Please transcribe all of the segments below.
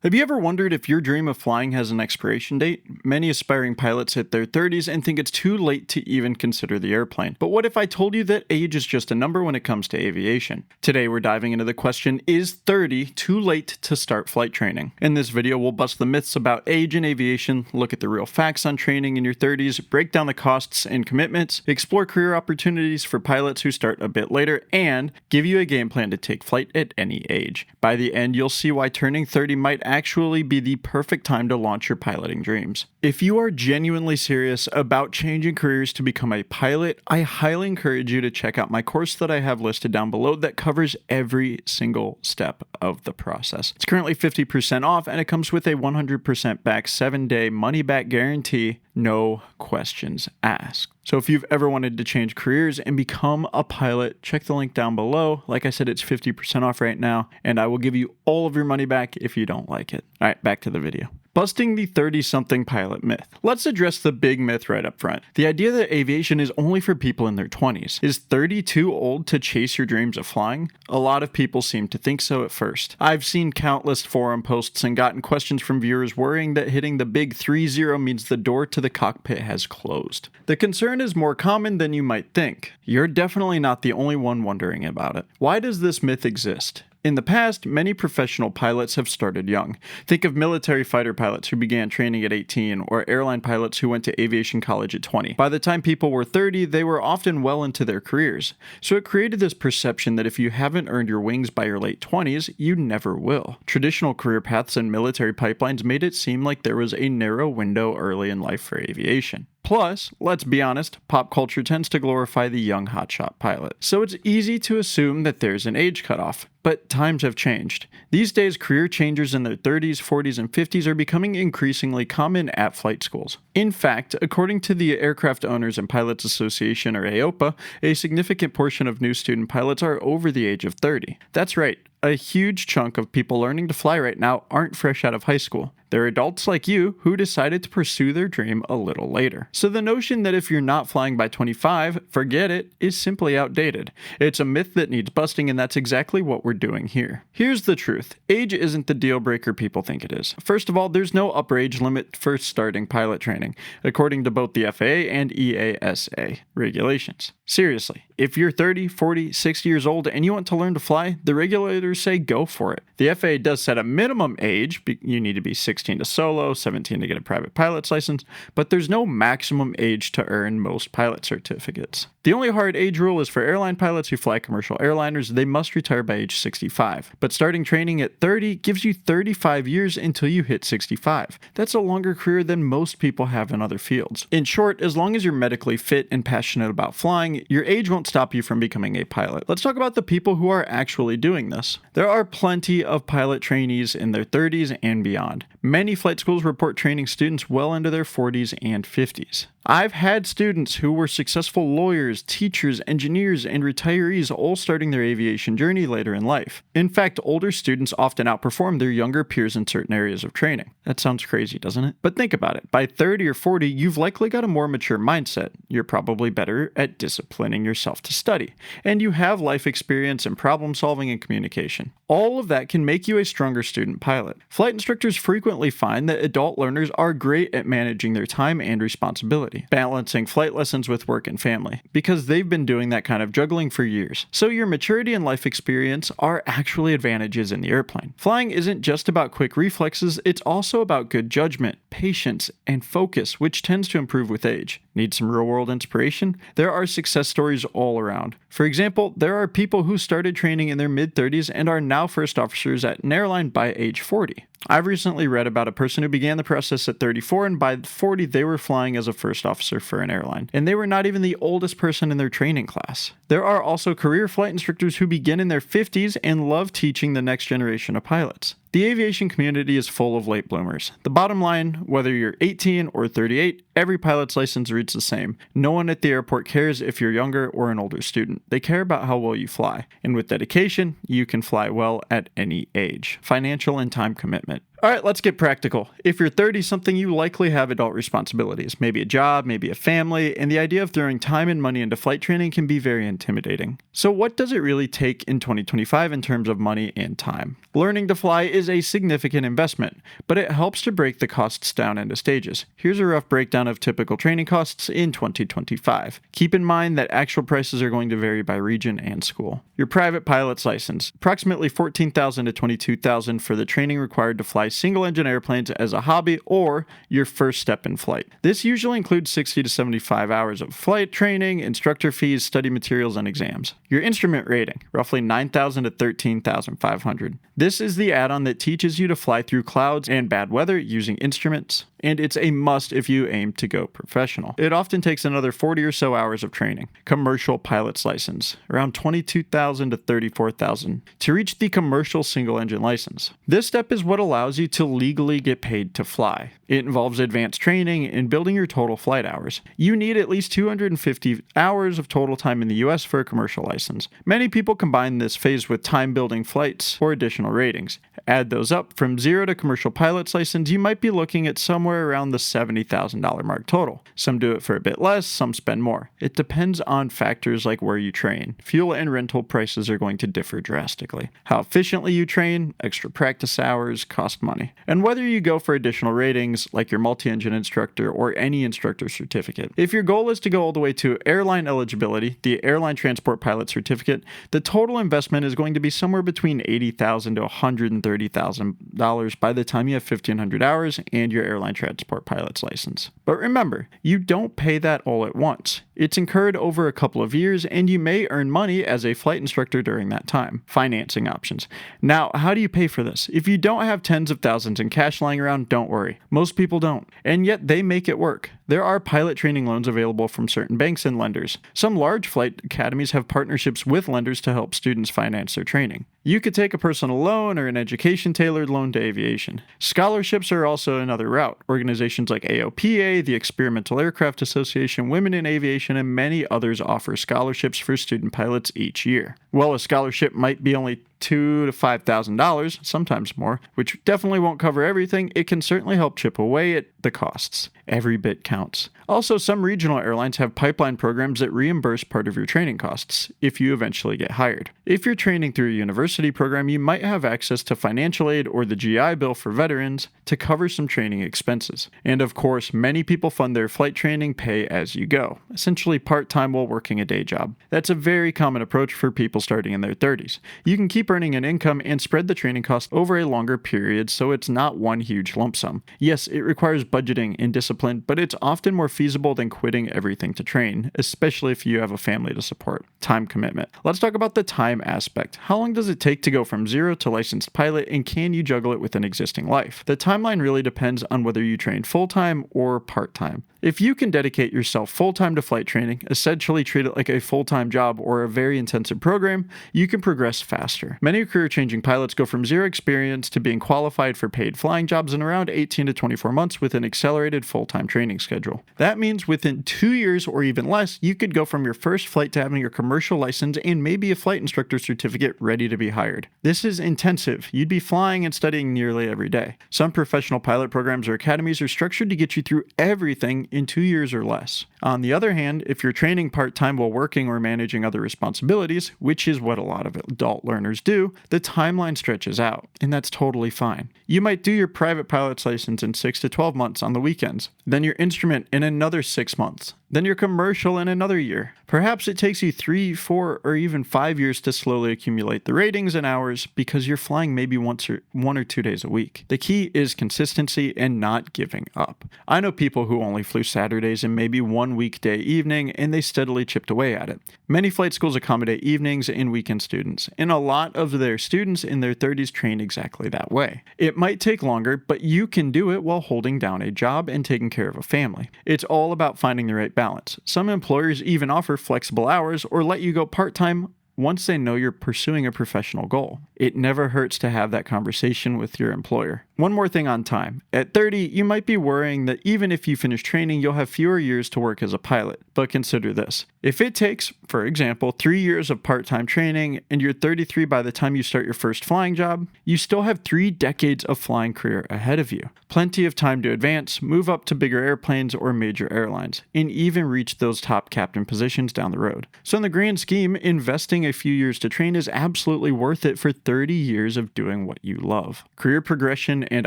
Have you ever wondered if your dream of flying has an expiration date? Many aspiring pilots hit their 30s and think it's too late to even consider the airplane. But what if I told you that age is just a number when it comes to aviation? Today we're diving into the question, is 30 too late to start flight training? In this video we'll bust the myths about age in aviation, look at the real facts on training in your 30s, break down the costs and commitments, explore career opportunities for pilots who start a bit later, and give you a game plan to take flight at any age. By the end you'll see why turning 30 might actually be the perfect time to launch your piloting dreams. If you are genuinely serious about changing careers to become a pilot, I highly encourage you to check out my course that I have listed down below that covers every single step of the process. It's currently 50% off and it comes with a 100% back 7-day money-back guarantee, no questions asked. So if you've ever wanted to change careers and become a pilot, check the link down below. Like I said, it's 50% off right now, and I will give you all of your money back if you don't like it. All right, back to the video. Busting the 30-something pilot myth. Let's address the big myth right up front. The idea that aviation is only for people in their 20s. Is 30 too old to chase your dreams of flying? A lot of people seem to think so at first. I've seen countless forum posts and gotten questions from viewers worrying that hitting the big 30 means the door to the cockpit has closed. The concern is more common than you might think. You're definitely not the only one wondering about it. Why does this myth exist? In the past, many professional pilots have started young. Think of military fighter pilots who began training at 18, or airline pilots who went to aviation college at 20. By the time people were 30, they were often well into their careers. So it created this perception that if you haven't earned your wings by your late 20s, you never will. Traditional career paths and military pipelines made it seem like there was a narrow window early in life for aviation. Plus, let's be honest, pop culture tends to glorify the young hotshot pilot. So it's easy to assume that there's an age cutoff. But times have changed. These days, career changers in their 30s, 40s, and 50s are becoming increasingly common at flight schools. In fact, according to the Aircraft Owners and Pilots Association, or AOPA, a significant portion of new student pilots are over the age of 30. That's right. A huge chunk of people learning to fly right now aren't fresh out of high school. They're adults like you who decided to pursue their dream a little later. So the notion that if you're not flying by 25, forget it, is simply outdated. It's a myth that needs busting, and that's exactly what we're doing here. Here's the truth. Age isn't the deal breaker people think it is. First of all, there's no upper age limit for starting pilot training, according to both the FAA and EASA regulations. Seriously, if you're 30, 40, 60 years old and you want to learn to fly, the regulators say go for it. The FAA does set a minimum age. You need to be 16 to solo, 17 to get a private pilot's license, but there's no maximum age to earn most pilot certificates. The only hard age rule is for airline pilots who fly commercial airliners. They must retire by age 65. But starting training at 30 gives you 35 years until you hit 65. That's a longer career than most people have in other fields. In short, as long as you're medically fit and passionate about flying, your age won't stop you from becoming a pilot. Let's talk about the people who are actually doing this. There are plenty of pilot trainees in their 30s and beyond. Many flight schools report training students well into their 40s and 50s. I've had students who were successful lawyers, teachers, engineers, and retirees all starting their aviation journey later in life. In fact, older students often outperform their younger peers in certain areas of training. That sounds crazy, doesn't it? But think about it. By 30 or 40, you've likely got a more mature mindset. You're probably better at disciplining yourself to study. And you have life experience in problem solving and communication. All of that can make you a stronger student pilot. Flight instructors frequently find that adult learners are great at managing their time and responsibility, balancing flight lessons with work and family, because they've been doing that kind of juggling for years. So your maturity and life experience are actually advantages in the airplane. Flying isn't just about quick reflexes, it's also about good judgment, patience, and focus, which tends to improve with age. Need some real-world inspiration? There are success stories all around. For example, there are people who started training in their mid-30s and are now first officers at an airline by age 40. I've recently read about a person who began the process at 34, and by 40 they were flying as a first officer for an airline. And they were not even the oldest person in their training class. There are also career flight instructors who begin in their 50s and love teaching the next generation of pilots. The aviation community is full of late bloomers. The bottom line, whether you're 18 or 38, every pilot's license reads the same. No one at the airport cares if you're younger or an older student. They care about how well you fly. And with dedication, you can fly well at any age. Financial and time commitment. Alright, let's get practical. If you're 30-something, you likely have adult responsibilities, maybe a job, maybe a family, and the idea of throwing time and money into flight training can be very intimidating. So what does it really take in 2025 in terms of money and time? Learning to fly is a significant investment, but it helps to break the costs down into stages. Here's a rough breakdown of typical training costs in 2025. Keep in mind that actual prices are going to vary by region and school. Your private pilot's license, approximately $14,000 to $22,000 for the training required to fly single-engine airplanes as a hobby or your first step in flight. This usually includes 60 to 75 hours of flight training, instructor fees, study materials, and exams. Your instrument rating, roughly $9,000 to $13,500. This is the add-on that teaches you to fly through clouds and bad weather using instruments, and it's a must if you aim to go professional. It often takes another 40 or so hours of training. Commercial pilot's license, around $22,000 to $34,000 to reach the commercial single-engine license. This step is what allows you to legally get paid to fly. It involves advanced training and building your total flight hours. You need at least 250 hours of total time in the US for a commercial license. Many people combine this phase with time building flights or additional ratings. Add those up from zero to commercial pilot's license, you might be looking at somewhere around the $70,000 mark total. Some do it for a bit less, some spend more. It depends on factors like where you train. Fuel and rental prices are going to differ drastically. How efficiently you train, extra practice hours, cost money. And whether you go for additional ratings like your multi-engine instructor or any instructor certificate. If your goal is to go all the way to airline eligibility, the airline transport pilot certificate, the total investment is going to be somewhere between $80,000 to $130,000 by the time you have 1,500 hours and your airline transport pilot's license. But remember, you don't pay that all at once. It's incurred over a couple of years, and you may earn money as a flight instructor during that time. Financing options. Now, how do you pay for this? If you don't have tens of thousands in cash lying around, don't worry. Most people don't, and yet they make it work. There are pilot training loans available from certain banks and lenders. Some large flight academies have partnerships with lenders to help students finance their training. You could take a personal loan or an education-tailored loan to aviation. Scholarships are also another route. Organizations like AOPA, the Experimental Aircraft Association, Women in Aviation, and many others offer scholarships for student pilots each year. While a scholarship might be only $2,000 to $5,000, sometimes more, which definitely won't cover everything, it can certainly help chip away at the costs. Every bit counts. Also, some regional airlines have pipeline programs that reimburse part of your training costs if you eventually get hired. If you're training through a university program, you might have access to financial aid or the GI Bill for veterans to cover some training expenses. And of course, many people fund their flight training pay as you go, essentially part-time while working a day job. That's a very common approach for people starting in their 30s. You can keep earning an income and spread the training cost over a longer period so it's not one huge lump sum. Yes, it requires budgeting and discipline, but it's often more feasible than quitting everything to train, especially if you have a family to support. Time commitment. Let's talk about the time aspect. How long does it take to go from zero to licensed pilot, and can you juggle it with an existing life? The timeline really depends on whether you train full-time or part-time. If you can dedicate yourself full-time to flight training, essentially treat it like a full-time job or a very intensive program, you can progress faster. Many career-changing pilots go from zero experience to being qualified for paid flying jobs in around 18 to 24 months with an accelerated full-time training schedule. That means within 2 years or even less, you could go from your first flight to having your commercial license and maybe a flight instructor certificate ready to be hired. This is intensive. You'd be flying and studying nearly every day. Some professional pilot programs or academies are structured to get you through everything in 2 years or less. On the other hand, if you're training part-time while working or managing other responsibilities, which is what a lot of adult learners do, the timeline stretches out, and that's totally fine. You might do your private pilot's license in 6 to 12 months on the weekends, then your instrument in another 6 months, then your commercial in another year. Perhaps it takes you 3, 4, or even 5 years to slowly accumulate the ratings and hours because you're flying maybe 1 or 2 days a week. The key is consistency and not giving up. I know people who only flew Saturdays and maybe one weekday evening, and they steadily chipped away at it. Many flight schools accommodate evenings and weekend students, and a lot of their students in their 30s train exactly that way. It might take longer, but you can do it while holding down a job and taking care of a family. It's all about finding the right balance. Some employers even offer flexible hours or let you go part-time once they know you're pursuing a professional goal. it never hurts to have that conversation with your employer. One more thing on time. At 30, you might be worrying that even if you finish training, you'll have fewer years to work as a pilot. But consider this. If it takes, for example, 3 years of part-time training and you're 33 by the time you start your first flying job, you still have 3 decades of flying career ahead of you. Plenty of time to advance, move up to bigger airplanes or major airlines, and even reach those top captain positions down the road. So in the grand scheme, investing a few years to train is absolutely worth it for 30 years of doing what you love. Career progression and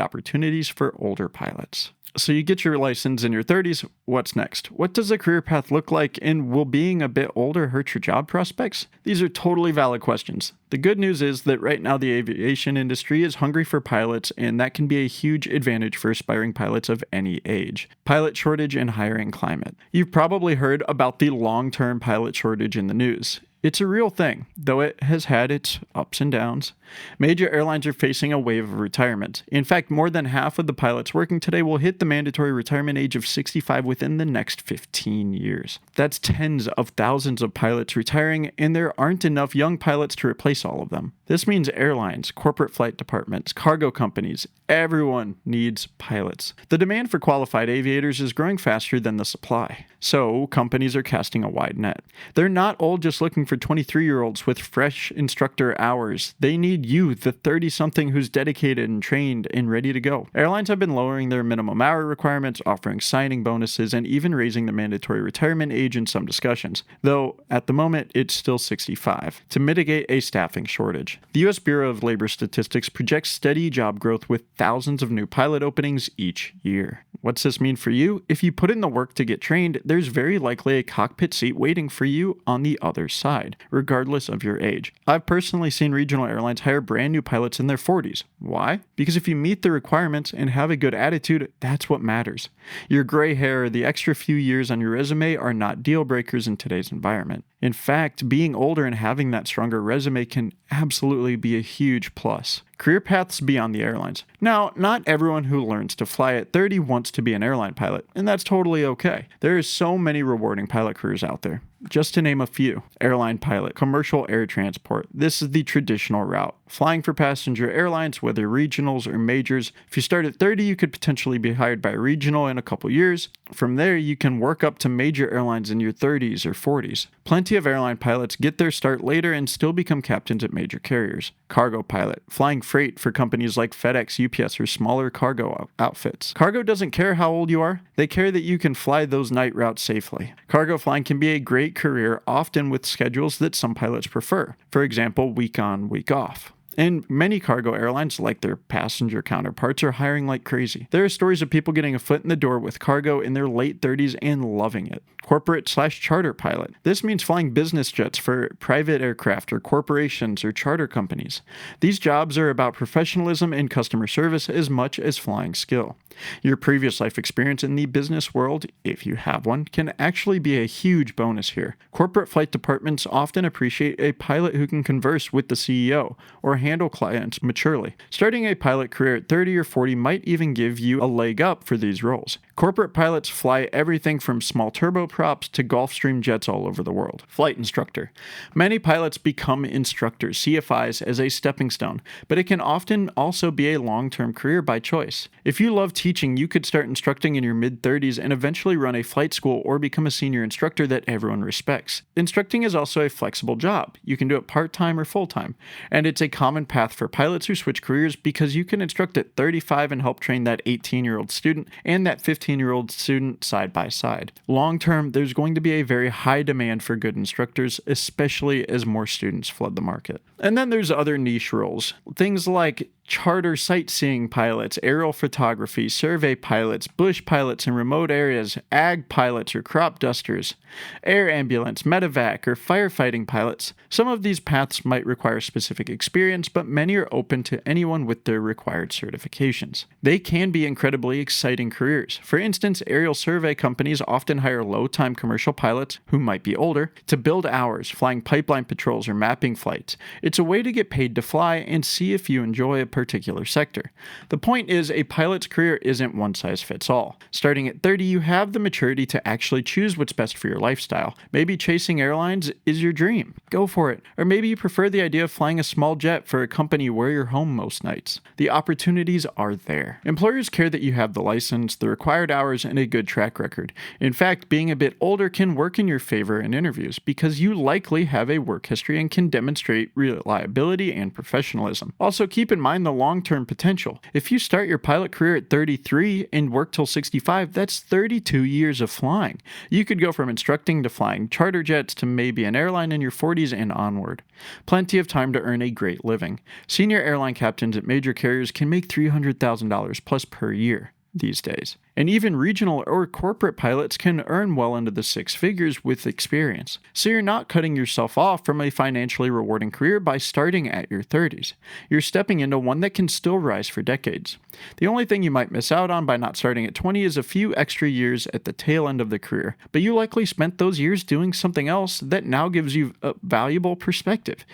opportunities for older pilots. So you get your license in your 30s, what's next? What does a career path look like, and will being a bit older hurt your job prospects? These are totally valid questions. The good news is that right now the aviation industry is hungry for pilots, and that can be a huge advantage for aspiring pilots of any age. Pilot shortage and hiring climate. You've probably heard about the long-term pilot shortage in the news. It's a real thing, though it has had its ups and downs. Major airlines are facing a wave of retirement. In fact, more than half of the pilots working today will hit the mandatory retirement age of 65 within the next 15 years. That's tens of thousands of pilots retiring, and there aren't enough young pilots to replace all of them. This means airlines, corporate flight departments, cargo companies, everyone needs pilots. The demand for qualified aviators is growing faster than the supply, so companies are casting a wide net. They're not all just looking for 23-year-olds with fresh instructor hours. They need you, the 30-something who's dedicated and trained and ready to go. Airlines have been lowering their minimum hour requirements, offering signing bonuses, and even raising the mandatory retirement age in some discussions, though at the moment it's still 65, to mitigate a staffing shortage. The U.S. Bureau of Labor Statistics projects steady job growth with thousands of new pilot openings each year. What's this mean for you? If you put in the work to get trained, there's very likely a cockpit seat waiting for you on the other side, regardless of your age. I've personally seen regional airlines hire brand new pilots in their 40s. Why? Because if you meet the requirements and have a good attitude, that's what matters. Your gray hair or the extra few years on your resume are not deal breakers in today's environment. In fact, being older and having that stronger resume can absolutely be a huge plus. Career paths beyond the airlines. Now, not everyone who learns to fly at 30 wants to be an airline pilot, and that's totally okay. There are so many rewarding pilot careers out there. Just to name a few: airline pilot, commercial air transport. This is the traditional route. Flying for passenger airlines, whether regionals or majors. If you start at 30, you could potentially be hired by a regional in a couple years. From there, you can work up to major airlines in your 30s or 40s. Plenty of airline pilots get their start later and still become captains at major carriers. Cargo pilot, flying freight for companies like FedEx, UPS, or smaller cargo outfits. Cargo doesn't care how old you are. They care that you can fly those night routes safely. Cargo flying can be a great career, often with schedules that some pilots prefer. For example, week on, week off. And many cargo airlines, like their passenger counterparts, are hiring like crazy. There are stories of people getting a foot in the door with cargo in their late 30s and loving it. Corporate/charter pilot. This means flying business jets for private aircraft or corporations or charter companies. These jobs are about professionalism and customer service as much as flying skill. Your previous life experience in the business world, if you have one, can actually be a huge bonus here. Corporate flight departments often appreciate a pilot who can converse with the CEO or handle clients maturely. Starting a pilot career at 30 or 40 might even give you a leg up for these roles. Corporate pilots fly everything from small turboprops to Gulfstream jets all over the world. Flight instructor. Many pilots become instructors, CFIs, as a stepping stone, but it can often also be a long-term career by choice. If you love teaching, you could start instructing in your mid-30s and eventually run a flight school or become a senior instructor that everyone respects. Instructing is also a flexible job. You can do it part-time or full-time, and it's a common path for pilots who switch careers because you can instruct at 35 and help train that 18-year-old student and that 15-year-old student side by side. Long term, there's going to be a very high demand for good instructors, especially as more students flood the market. And then there's other niche roles. Things like charter sightseeing pilots, aerial photography, survey pilots, bush pilots in remote areas, ag pilots or crop dusters, air ambulance, medevac, or firefighting pilots. Some of these paths might require specific experience, but many are open to anyone with their required certifications. They can be incredibly exciting careers. For For instance, aerial survey companies often hire low-time commercial pilots, who might be older, to build hours, flying pipeline patrols or mapping flights. It's a way to get paid to fly and see if you enjoy a particular sector. The point is, a pilot's career isn't one size fits all. Starting at 30, you have the maturity to actually choose what's best for your lifestyle. Maybe chasing airlines is your dream. Go for it. Or maybe you prefer the idea of flying a small jet for a company where you're home most nights. The opportunities are there. Employers care that you have the license, the required hours, and a good track record. In fact, being a bit older can work in your favor in interviews because you likely have a work history and can demonstrate reliability and professionalism. Also, keep in mind the long-term potential. If you start your pilot career at 33 and work till 65, that's 32 years of flying. You could go from instructing to flying charter jets to maybe an airline in your 40s and onward. Plenty of time to earn a great living. Senior airline captains at major carriers can make $300,000 plus per year these days. And even regional or corporate pilots can earn well into the six figures with experience. So you're not cutting yourself off from a financially rewarding career by starting at your 30s. You're stepping into one that can still rise for decades. The only thing you might miss out on by not starting at 20 is a few extra years at the tail end of the career, but you likely spent those years doing something else that now gives you a valuable perspective.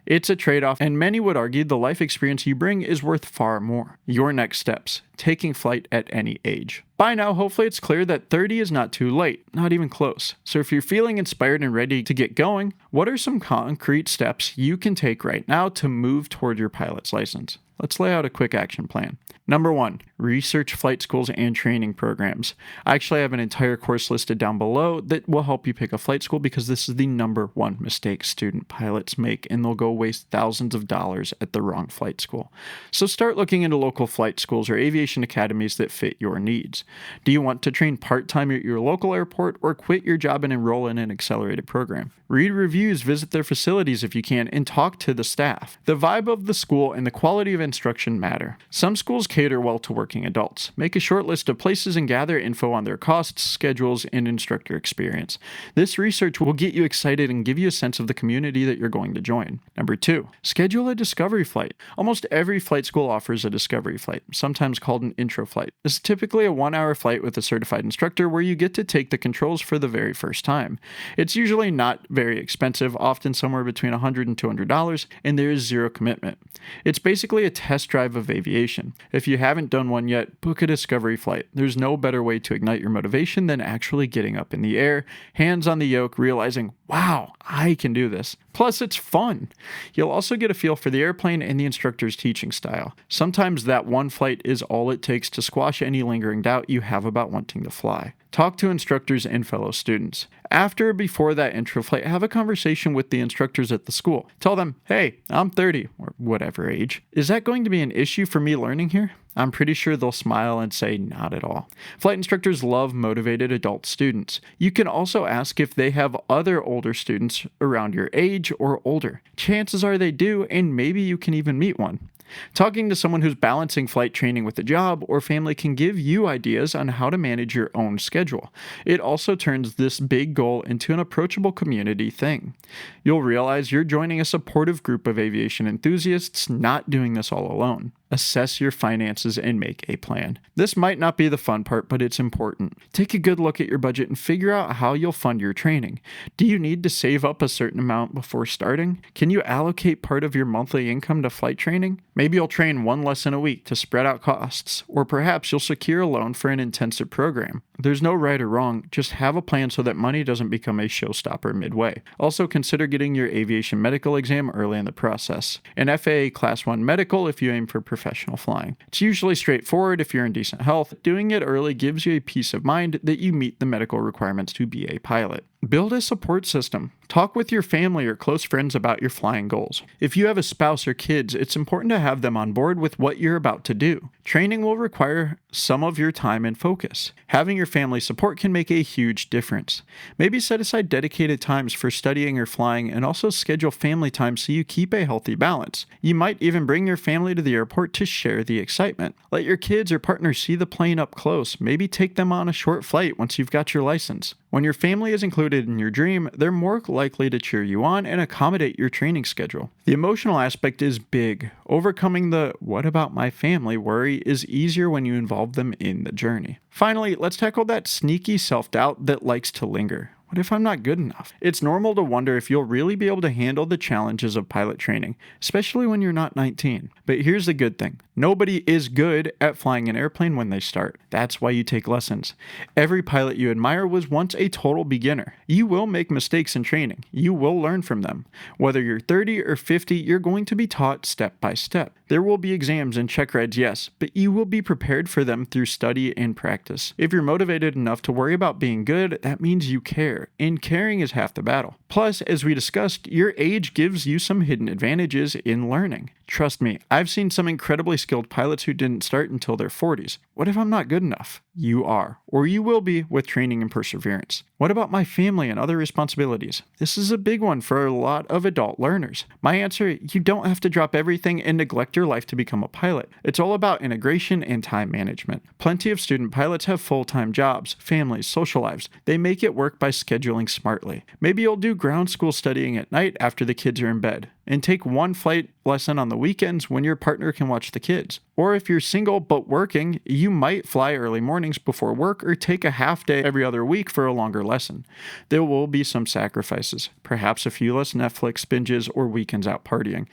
It's a trade-off, and many would argue the life experience you bring is worth far more. Your next steps: taking flight at any age. By now, hopefully it's clear that 30 is not too late, not even close. So if you're feeling inspired and ready to get going, what are some concrete steps you can take right now to move toward your pilot's license? Let's lay out a quick action plan. Number 1, research flight schools and training programs. I actually have an entire course listed down below that will help you pick a flight school because this is the number one mistake student pilots make, and they'll go waste thousands of dollars at the wrong flight school. So start looking into local flight schools or aviation academies that fit your needs. Do you want to train part-time at your local airport or quit your job and enroll in an accelerated program? Read reviews, visit their facilities if you can, and talk to the staff. The vibe of the school and the quality of instruction matter. Some schools cater well to working adults. Make a short list of places and gather info on their costs, schedules, and instructor experience. This research will get you excited and give you a sense of the community that you're going to join. Number 2, schedule a discovery flight. Almost every flight school offers a discovery flight, sometimes called an intro flight. This is typically a 1-hour flight with a certified instructor where you get to take the controls for the very first time. It's usually not very expensive, often somewhere between $100 and $200, and there is zero commitment. It's basically a test drive of aviation. If you haven't done one yet, book a discovery flight. There's no better way to ignite your motivation than actually getting up in the air, hands on the yoke, realizing, wow, I can do this. Plus, it's fun. You'll also get a feel for the airplane and the instructor's teaching style. Sometimes that one flight is all it takes to squash any lingering doubt you have about wanting to fly. Talk to instructors and fellow students. After or before that intro flight, have a conversation with the instructors at the school. Tell them, hey, I'm 30, or whatever age. Is that going to be an issue for me learning here? I'm pretty sure they'll smile and say not at all. Flight instructors love motivated adult students. You can also ask if they have other older students around your age or older. Chances are they do, and maybe you can even meet one. Talking to someone who's balancing flight training with a job or family can give you ideas on how to manage your own schedule. It also turns this big goal into an approachable community thing. You'll realize you're joining a supportive group of aviation enthusiasts, not doing this all alone. Assess your finances and make a plan. This might not be the fun part, but it's important. Take a good look at your budget and figure out how you'll fund your training. Do you need to save up a certain amount before starting? Can you allocate part of your monthly income to flight training? Maybe you'll train one lesson a week to spread out costs, or perhaps you'll secure a loan for an intensive program. There's no right or wrong, just have a plan so that money doesn't become a showstopper midway. Also, consider getting your aviation medical exam early in the process. An FAA Class 1 medical if you aim for professional flying. It's usually straightforward if you're in decent health. Doing it early gives you a peace of mind that you meet the medical requirements to be a pilot. Build a support system. Talk with your family or close friends about your flying goals. If you have a spouse or kids, it's important to have them on board with what you're about to do. Training will require some of your time and focus. Having your family support can make a huge difference. Maybe set aside dedicated times for studying or flying, and also schedule family time so you keep a healthy balance. You might even bring your family to the airport to share the excitement. Let your kids or partner see the plane up close. Maybe take them on a short flight once you've got your license. When your family is included included in your dream, they're more likely to cheer you on and accommodate your training schedule. The emotional aspect is big. Overcoming the "what about my family" worry is easier when you involve them in the journey. Finally, let's tackle that sneaky self-doubt that likes to linger. What if I'm not good enough? It's normal to wonder if you'll really be able to handle the challenges of pilot training, especially when you're not 19. But here's the good thing. Nobody is good at flying an airplane when they start. That's why you take lessons. Every pilot you admire was once a total beginner. You will make mistakes in training. You will learn from them. Whether you're 30 or 50, you're going to be taught step by step. There will be exams and check rides, yes, but you will be prepared for them through study and practice. If you're motivated enough to worry about being good, that means you care, and caring is half the battle. Plus, as we discussed, your age gives you some hidden advantages in learning. Trust me, I've seen some incredibly skilled pilots who didn't start until their 40s. What if I'm not good enough? You are, or you will be with training and perseverance. What about my family and other responsibilities? This is a big one for a lot of adult learners. My answer, you don't have to drop everything and neglect your life to become a pilot. It's all about integration and time management. Plenty of student pilots have full-time jobs, families, social lives. They make it work by scheduling smartly. Maybe you'll do ground school studying at night after the kids are in bed, and take one flight lesson on the weekends when your partner can watch the kids. Or if you're single but working, you might fly early mornings before work or take a half day every other week for a longer lesson. There will be some sacrifices, perhaps a few less Netflix binges or weekends out partying.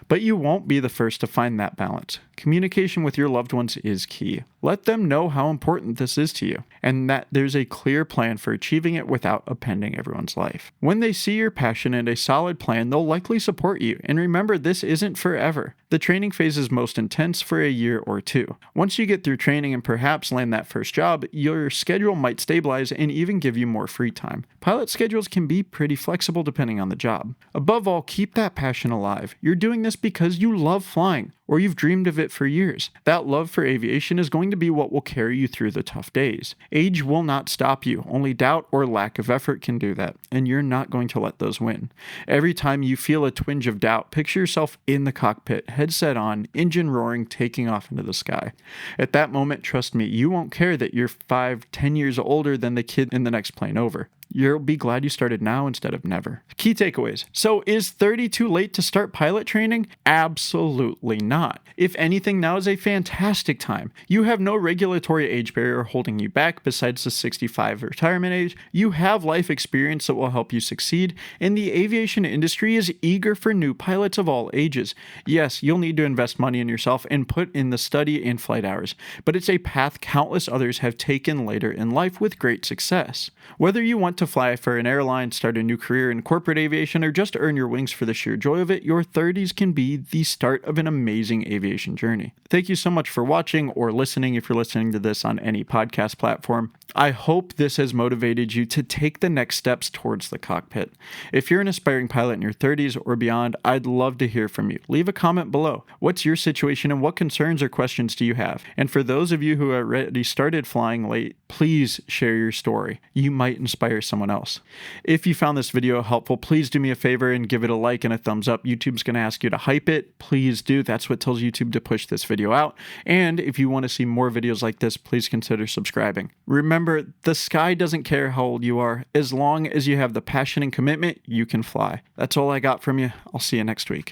But you won't be the first to find that balance. Communication with your loved ones is key. Let them know how important this is to you, and that there's a clear plan for achieving it without upending everyone's life. When they see your passion and a solid plan, they'll likely support you, and remember, this isn't forever. The training phase is most intense for a year or two. Once you get through training and perhaps land that first job, your schedule might stabilize and even give you more free time. Pilot schedules can be pretty flexible depending on the job. Above all, keep that passion alive. You're doing this because you love flying, or you've dreamed of it for years. That love for aviation is going to be what will carry you through the tough days. Age will not stop you. Only doubt or lack of effort can do that, and you're not going to let those win. Every time you feel a twinge of doubt, picture yourself in the cockpit, headset on, engine roaring, taking off into the sky. At that moment, trust me, you won't care that you're 5-10 years older than the kid in the next plane over. You'll be glad you started now instead of never. Key takeaways. So is 30 too late to start pilot training? Absolutely not. If anything, now is a fantastic time. You have no regulatory age barrier holding you back besides the 65 retirement age. You have life experience that will help you succeed, and the aviation industry is eager for new pilots of all ages. Yes, you'll need to invest money in yourself and put in the study and flight hours, but it's a path countless others have taken later in life with great success. Whether you want to fly for an airline, start a new career in corporate aviation, or just earn your wings for the sheer joy of it, your 30s can be the start of an amazing aviation journey. Thank you so much for watching or listening if you're listening to this on any podcast platform. I hope this has motivated you to take the next steps towards the cockpit. If you're an aspiring pilot in your 30s or beyond, I'd love to hear from you. Leave a comment below. What's your situation and what concerns or questions do you have? And for those of you who already started flying late, please share your story. You might inspire someone else. If you found this video helpful, please do me a favor and give it a like and a thumbs up. YouTube's going to ask you to hype it. Please do. That's what tells YouTube to push this video out. And if you want to see more videos like this, please consider subscribing. Remember, the sky doesn't care how old you are. As long as you have the passion and commitment, you can fly. That's all I got from you. I'll see you next week.